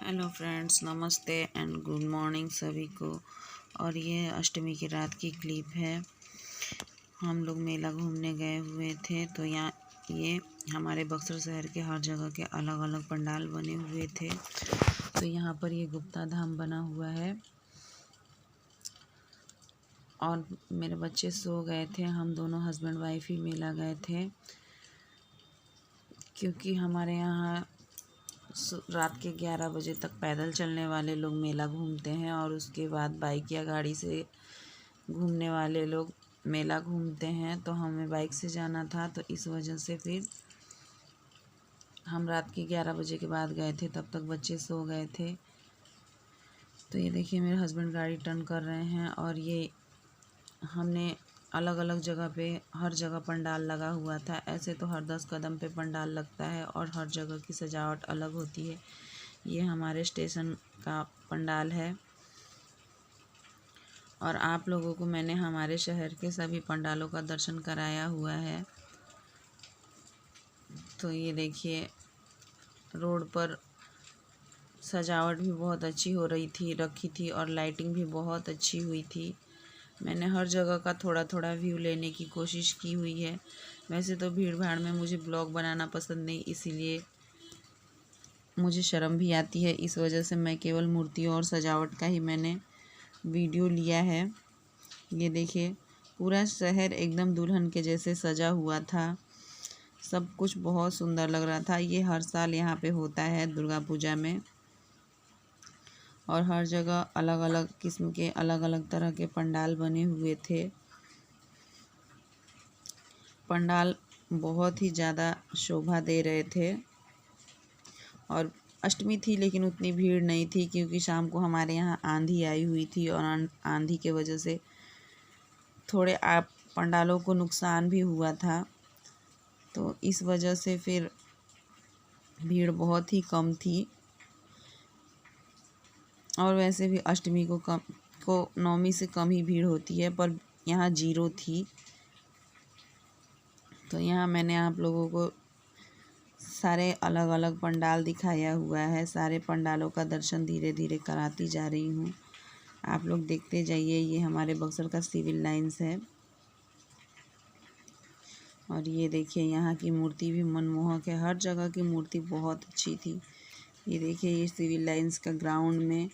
Hello friends, नमस्ते and good morning सभी को। और ये अष्टमी की रात की क्लिप है। हम लोग मेला घूमने गए हुए थे, तो यहाँ ये हमारे बक्सर शहर के हर जगह के अलग अलग पंडाल बने हुए थे। तो यहाँ पर ये गुप्ता धाम बना हुआ है और मेरे बच्चे सो गए थे। हम दोनों हस्बैंड वाइफ ही मेला गए थे, क्योंकि हमारे यहाँ रात के 11 बजे तक पैदल चलने वाले लोग मेला घूमते हैं और उसके बाद बाइक या गाड़ी से घूमने वाले लोग मेला घूमते हैं। तो हमें बाइक से जाना था, तो इस वजह से फिर हम रात के 11 बजे के बाद गए थे। तब तक बच्चे सो गए थे। तो ये देखिए, मेरे हस्बैंड गाड़ी टर्न कर रहे हैं और ये हमने अलग अलग जगह पे हर जगह पंडाल लगा हुआ था। ऐसे तो हर 10 कदम पे पंडाल लगता है और हर जगह की सजावट अलग होती है। ये हमारे स्टेशन का पंडाल है और आप लोगों को मैंने हमारे शहर के सभी पंडालों का दर्शन कराया हुआ है। तो ये देखिए, रोड पर सजावट भी बहुत अच्छी हो रखी थी और लाइटिंग भी बहुत अच्छी हुई थी। मैंने हर जगह का थोड़ा थोड़ा व्यू लेने की कोशिश की हुई है। वैसे तो भीड़ भाड़ में मुझे ब्लॉग बनाना पसंद नहीं, इसीलिए मुझे शर्म भी आती है। इस वजह से मैं केवल मूर्तियों और सजावट का ही मैंने वीडियो लिया है। ये देखिए, पूरा शहर एकदम दुल्हन के जैसे सजा हुआ था। सब कुछ बहुत सुंदर लग रहा था। ये हर साल यहाँ पे होता है दुर्गा पूजा में, और हर जगह अलग अलग किस्म के अलग अलग तरह के पंडाल बने हुए थे। पंडाल बहुत ही ज़्यादा शोभा दे रहे थे और अष्टमी थी, लेकिन उतनी भीड़ नहीं थी, क्योंकि शाम को हमारे यहाँ आंधी आई हुई थी और आंधी के वजह से थोड़े पंडालों को नुकसान भी हुआ था। तो इस वजह से फिर भीड़ बहुत ही कम थी। और वैसे भी अष्टमी को नवमी से कम ही भीड़ होती है, पर यहाँ 0 थी। तो यहाँ मैंने आप लोगों को सारे अलग अलग पंडाल दिखाया हुआ है। सारे पंडालों का दर्शन धीरे धीरे कराती जा रही हूँ, आप लोग देखते जाइए। ये हमारे बक्सर का सिविल लाइंस है और ये देखिए, यहाँ की मूर्ति भी मनमोहक है। हर जगह की मूर्ति बहुत अच्छी थी। ये देखिए, ये सिविल लाइंस का ग्राउंड में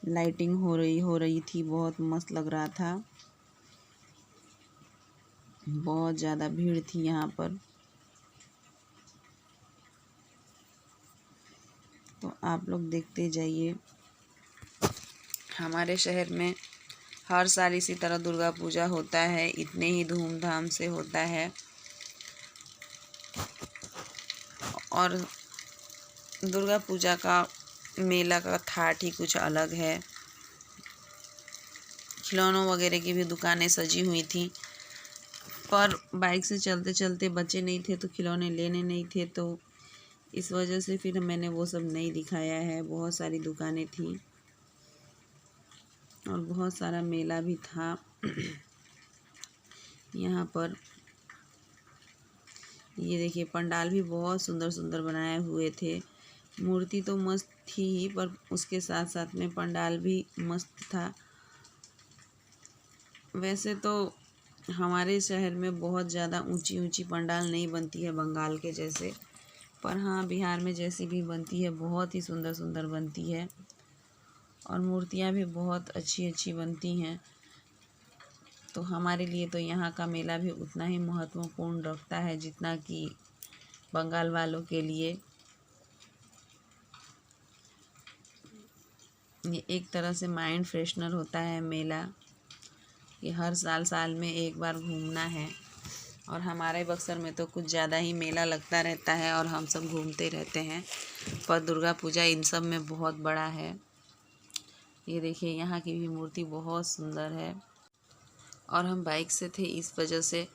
लाइटिंग हो रही थी। बहुत मस्त लग रहा था। बहुत ज़्यादा भीड़ थी यहाँ पर। तो आप लोग देखते जाइए। हमारे शहर में हर साल इसी तरह दुर्गा पूजा होता है, इतने ही धूमधाम से होता है। और दुर्गा पूजा का मेला का ठाठ ही कुछ अलग है। खिलौनों वगैरह की भी दुकानें सजी हुई थी, पर बाइक से चलते चलते बच्चे नहीं थे तो खिलौने लेने नहीं थे, तो इस वजह से फिर मैंने वो सब नहीं दिखाया है। बहुत सारी दुकानें थी और बहुत सारा मेला भी था यहाँ पर। ये देखिए, पंडाल भी बहुत सुंदर सुंदर बनाए हुए थे। मूर्ति तो मस्त थी ही, पर उसके साथ साथ में पंडाल भी मस्त था। वैसे तो हमारे शहर में बहुत ज़्यादा ऊंची ऊंची पंडाल नहीं बनती है बंगाल के जैसे, पर हाँ, बिहार में जैसी भी बनती है बहुत ही सुंदर सुंदर बनती है और मूर्तियाँ भी बहुत अच्छी अच्छी बनती हैं। तो हमारे लिए तो यहाँ का मेला भी उतना ही महत्वपूर्ण रखता है जितना कि बंगाल वालों के लिए। ये एक तरह से माइंड फ्रेशनर होता है मेला। ये हर साल में एक बार घूमना है। और हमारे बक्सर में तो कुछ ज़्यादा ही मेला लगता रहता है और हम सब घूमते रहते हैं, पर दुर्गा पूजा इन सब में बहुत बड़ा है। ये देखिए, यहाँ की भी मूर्ति बहुत सुंदर है और हम बाइक से थे, इस वजह से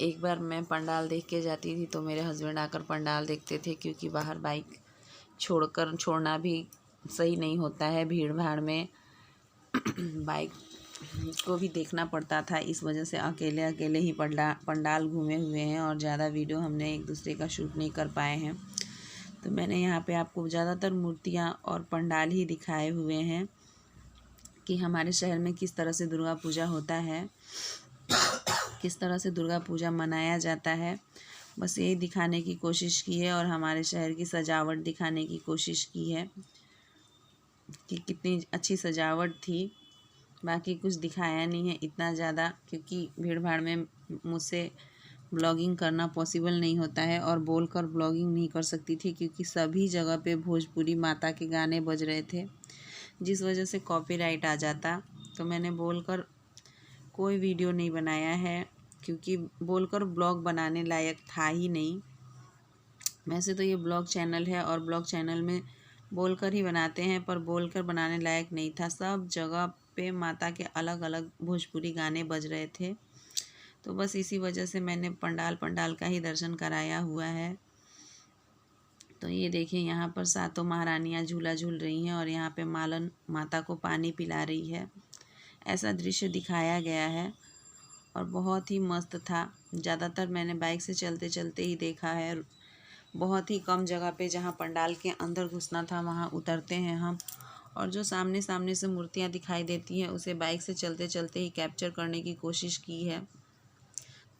एक बार मैं पंडाल देख के जाती थी तो मेरे हस्बैंड आकर पंडाल देखते थे, क्योंकि बाहर बाइक छोड़ना भी सही नहीं होता है। भीड़ भाड़ में बाइक को भी देखना पड़ता था। इस वजह से अकेले अकेले ही पंडाल घूमे हुए हैं और ज़्यादा वीडियो हमने एक दूसरे का शूट नहीं कर पाए हैं। तो मैंने यहाँ पे आपको ज़्यादातर मूर्तियाँ और पंडाल ही दिखाए हुए हैं कि हमारे शहर में किस तरह से दुर्गा पूजा होता है, किस तरह से दुर्गा पूजा मनाया जाता है। बस यही दिखाने की कोशिश की है और हमारे शहर की सजावट दिखाने की कोशिश की है कि कितनी अच्छी सजावट थी। बाकी कुछ दिखाया नहीं है इतना ज़्यादा, क्योंकि भीड़ भाड़ में मुझसे ब्लॉगिंग करना पॉसिबल नहीं होता है और बोलकर ब्लॉगिंग नहीं कर सकती थी, क्योंकि सभी जगह पे भोजपुरी माता के गाने बज रहे थे, जिस वजह से कॉपीराइट आ जाता। तो मैंने बोलकर कोई वीडियो नहीं बनाया है, क्योंकि बोलकर ब्लॉग बनाने लायक था ही नहीं। वैसे तो ये ब्लॉग चैनल है और ब्लॉग चैनल में बोलकर ही बनाते हैं, पर बोलकर बनाने लायक नहीं था। सब जगह पे माता के अलग अलग भोजपुरी गाने बज रहे थे, तो बस इसी वजह से मैंने पंडाल का ही दर्शन कराया हुआ है। तो ये देखिए यहाँ पर सातों महारानियाँ झूला झूल रही हैं और यहाँ पे मालन माता को पानी पिला रही है। ऐसा दृश्य दिखाया गया है और बहुत ही मस्त था। ज़्यादातर मैंने बाइक से चलते चलते ही देखा है। बहुत ही कम जगह पे जहाँ पंडाल के अंदर घुसना था वहाँ उतरते हैं हम, और जो सामने सामने से मूर्तियाँ दिखाई देती हैं उसे बाइक से चलते चलते ही कैप्चर करने की कोशिश की है।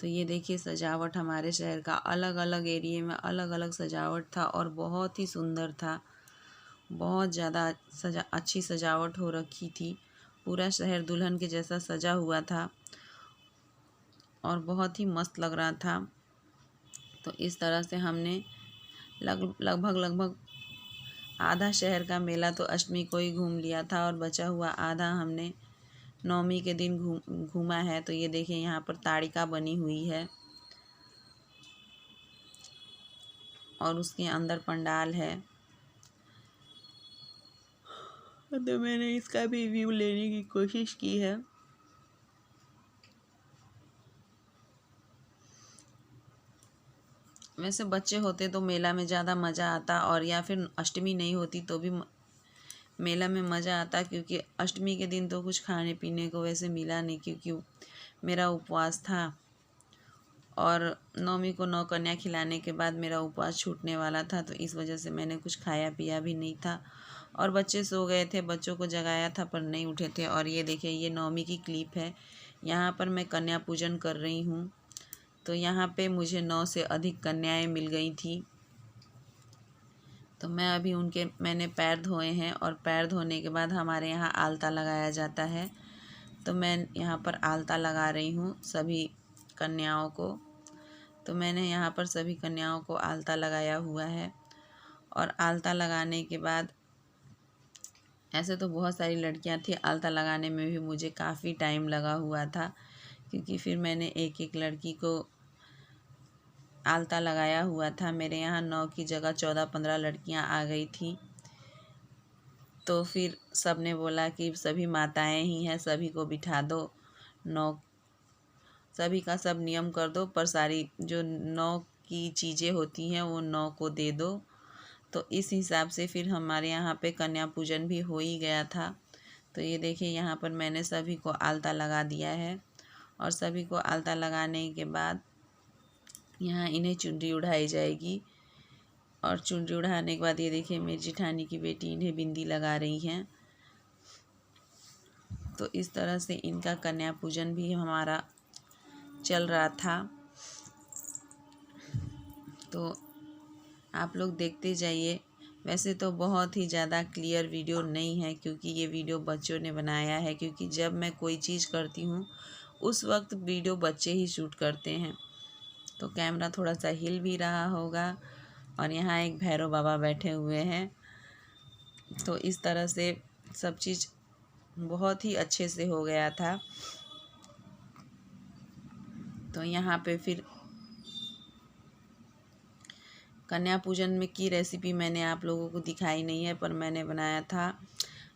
तो ये देखिए सजावट हमारे शहर का अलग अलग एरिए में अलग अलग सजावट था और बहुत ही सुंदर था। बहुत ज़्यादा अच्छी सजावट हो रखी थी। पूरा शहर दुल्हन के जैसा सजा हुआ था और बहुत ही मस्त लग रहा था। तो इस तरह से हमने लगभग आधा शहर का मेला तो अष्टमी को ही घूम लिया था और बचा हुआ आधा हमने नवमी के दिन घूमा है। तो ये देखिए यहाँ पर ताड़िका बनी हुई है और उसके अंदर पंडाल है। तो मैंने इसका भी व्यू लेने की कोशिश की है। वैसे बच्चे होते तो मेला में ज़्यादा मज़ा आता, और या फिर अष्टमी नहीं होती तो भी मेला में मज़ा आता, क्योंकि अष्टमी के दिन तो कुछ खाने पीने को वैसे मिला नहीं, क्योंकि मेरा उपवास था और नवमी को 9 कन्या खिलाने के बाद मेरा उपवास छूटने वाला था। तो इस वजह से मैंने कुछ खाया पिया भी नहीं था और बच्चे सो गए थे। बच्चों को जगाया था पर नहीं उठे थे। और ये देखिए ये नवमी की क्लिप है। यहाँ पर मैं कन्या पूजन कर रही हूँ। तो यहाँ पे मुझे 9 से अधिक कन्याएं मिल गई थी। तो मैं अभी मैंने पैर धोए हैं और पैर धोने के बाद हमारे यहाँ आलता लगाया जाता है। तो मैं यहाँ पर आलता लगा रही हूँ सभी कन्याओं को। तो मैंने यहाँ पर सभी कन्याओं को आलता लगाया हुआ है। और आलता लगाने के बाद ऐसे तो बहुत सारी लड़कियाँ थी, आलता लगाने में भी मुझे काफ़ी टाइम लगा हुआ था, क्योंकि फिर मैंने एक एक लड़की को आलता लगाया हुआ था। मेरे यहाँ 9 की जगह 14-15 लड़कियाँ आ गई थी। तो फिर सब ने बोला कि सभी माताएं ही हैं, सभी को बिठा दो, 9 सभी का सब नियम कर दो, पर सारी जो 9 की चीज़ें होती हैं वो 9 को दे दो। तो इस हिसाब से फिर हमारे यहाँ पे कन्या पूजन भी हो ही गया था। तो ये देखिए यहाँ पर मैंने सभी को आलता लगा दिया है और सभी को आलता लगाने के बाद यहाँ इन्हें चुनरी उड़ाई जाएगी। और चुनरी उड़ाने के बाद ये देखिए मेरी जिठानी की बेटी इन्हें बिंदी लगा रही हैं। तो इस तरह से इनका कन्या पूजन भी हमारा चल रहा था। तो आप लोग देखते जाइए। वैसे तो बहुत ही ज़्यादा क्लियर वीडियो नहीं है, क्योंकि ये वीडियो बच्चों ने बनाया है, क्योंकि जब मैं कोई चीज़ करती हूँ उस वक्त वीडियो बच्चे ही शूट करते हैं। तो कैमरा थोड़ा सा हिल भी रहा होगा। और यहाँ एक भैरव बाबा बैठे हुए हैं। तो इस तरह से सब चीज़ बहुत ही अच्छे से हो गया था। तो यहाँ पे फिर कन्या पूजन में की रेसिपी मैंने आप लोगों को दिखाई नहीं है, पर मैंने बनाया था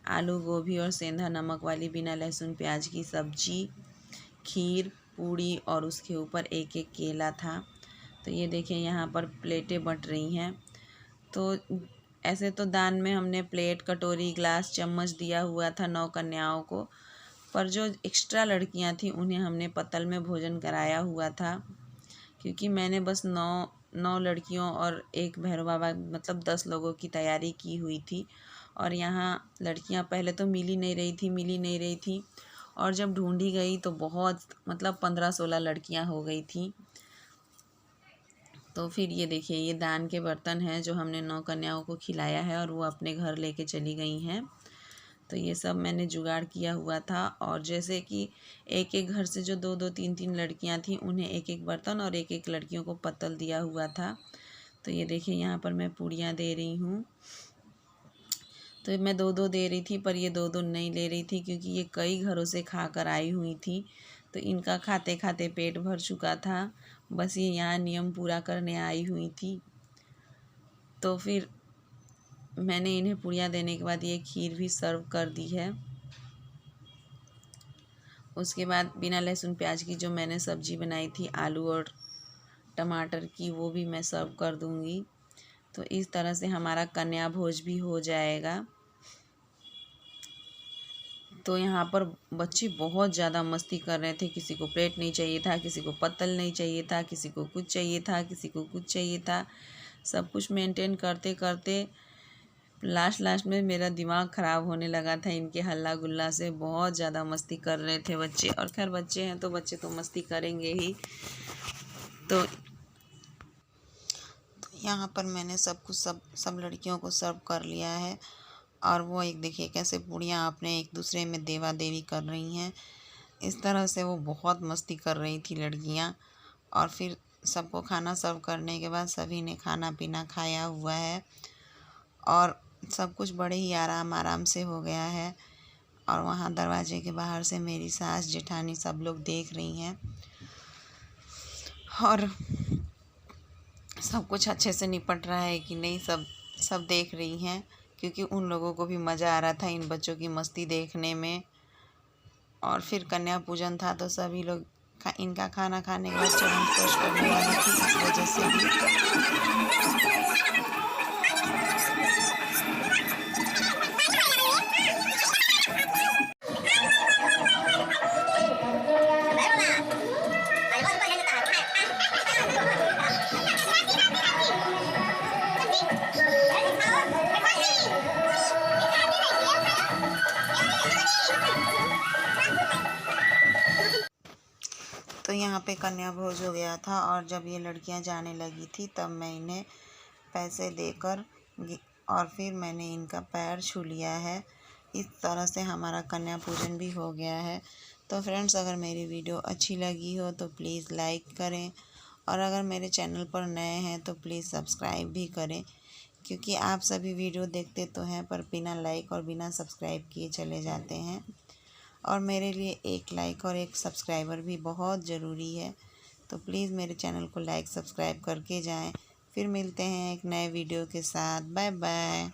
आलू गोभी और सेंधा नमक वाली बिना लहसुन प्याज की सब्जी, खीर, पूड़ी और उसके ऊपर एक एक केला था। तो ये देखिए यहाँ पर प्लेटें बट रही हैं। तो ऐसे तो दान में हमने प्लेट, कटोरी, ग्लास, चम्मच दिया हुआ था 9 कन्याओं को, पर जो एक्स्ट्रा लड़कियां थी उन्हें हमने पत्तल में भोजन कराया हुआ था, क्योंकि मैंने बस 9 9 लड़कियों और एक भैरव बाबा, मतलब 10 लोगों की तैयारी की हुई थी। और यहाँ लड़कियाँ पहले तो मिल ही नहीं रही थी और जब ढूंढी गई तो बहुत, मतलब 15-16 लड़कियाँ हो गई थी। तो फिर ये देखिए, ये दान के बर्तन हैं जो हमने 9 कन्याओं को खिलाया है और वो अपने घर लेके चली गई हैं। तो ये सब मैंने जुगाड़ किया हुआ था। और जैसे कि एक एक घर से जो 2-2 3-3 लड़कियां थीं, उन्हें एक एक बर्तन और एक एक लड़कियों को पत्तल दिया हुआ था। तो ये देखिए, यहाँ पर मैं पूड़ियाँ दे रही हूँ। तो मैं 2-2 दे रही थी, पर ये 2-2 नहीं ले रही थी क्योंकि ये कई घरों से खाकर आई हुई थी। तो इनका खाते खाते पेट भर चुका था, बस ये यहाँ नियम पूरा करने आई हुई थी। तो फिर मैंने इन्हें पूड़ियाँ देने के बाद ये खीर भी सर्व कर दी है। उसके बाद बिना लहसुन प्याज की जो मैंने सब्ज़ी बनाई थी आलू और टमाटर की, वो भी मैं सर्व कर दूँगी। तो इस तरह से हमारा कन्या भोज भी हो जाएगा। तो यहाँ पर बच्चे बहुत ज़्यादा मस्ती कर रहे थे। किसी को प्लेट नहीं चाहिए था, किसी को पत्तल नहीं चाहिए था, किसी को कुछ चाहिए था, किसी को कुछ चाहिए था। सब कुछ मेंटेन करते करते लास्ट में मेरा दिमाग ख़राब होने लगा था इनके हल्ला गुल्ला से। बहुत ज़्यादा मस्ती कर रहे थे बच्चे, और खैर बच्चे हैं तो बच्चे तो मस्ती करेंगे ही। तो यहाँ पर मैंने सब लड़कियों को सर्व कर लिया है। और वो एक देखिए कैसे पूड़ियाँ अपने एक दूसरे में देवा देवी कर रही हैं। इस तरह से वो बहुत मस्ती कर रही थी लड़कियाँ। और फिर सबको खाना सर्व करने के बाद सभी ने खाना पीना खाया हुआ है और सब कुछ बड़े ही आराम से हो गया है। और वहाँ दरवाजे के बाहर से मेरी सास जेठानी सब लोग देख रही हैं और सब कुछ अच्छे से निपट रहा है कि नहीं, सब देख रही हैं, क्योंकि उन लोगों को भी मज़ा आ रहा था इन बच्चों की मस्ती देखने में। और फिर कन्या पूजन था तो सभी लोग इनका खाना खाने के बाद चरण स्पर्श करने वाली थी, इस वजह से भी। तो यहाँ पे कन्या भोज हो गया था और जब ये लड़कियाँ जाने लगी थी तब मैं इन्हें पैसे देकर और फिर मैंने इनका पैर छू लिया है। इस तरह से हमारा कन्या पूजन भी हो गया है। तो फ्रेंड्स, अगर मेरी वीडियो अच्छी लगी हो तो प्लीज़ लाइक करें, और अगर मेरे चैनल पर नए हैं तो प्लीज़ सब्सक्राइब भी करें, क्योंकि आप सभी वीडियो देखते तो हैं पर बिना लाइक और बिना सब्सक्राइब किए चले जाते हैं। और मेरे लिए एक लाइक और एक सब्सक्राइबर भी बहुत ज़रूरी है। तो प्लीज़ मेरे चैनल को लाइक सब्सक्राइब करके जाएं। फिर मिलते हैं एक नए वीडियो के साथ। Bye bye.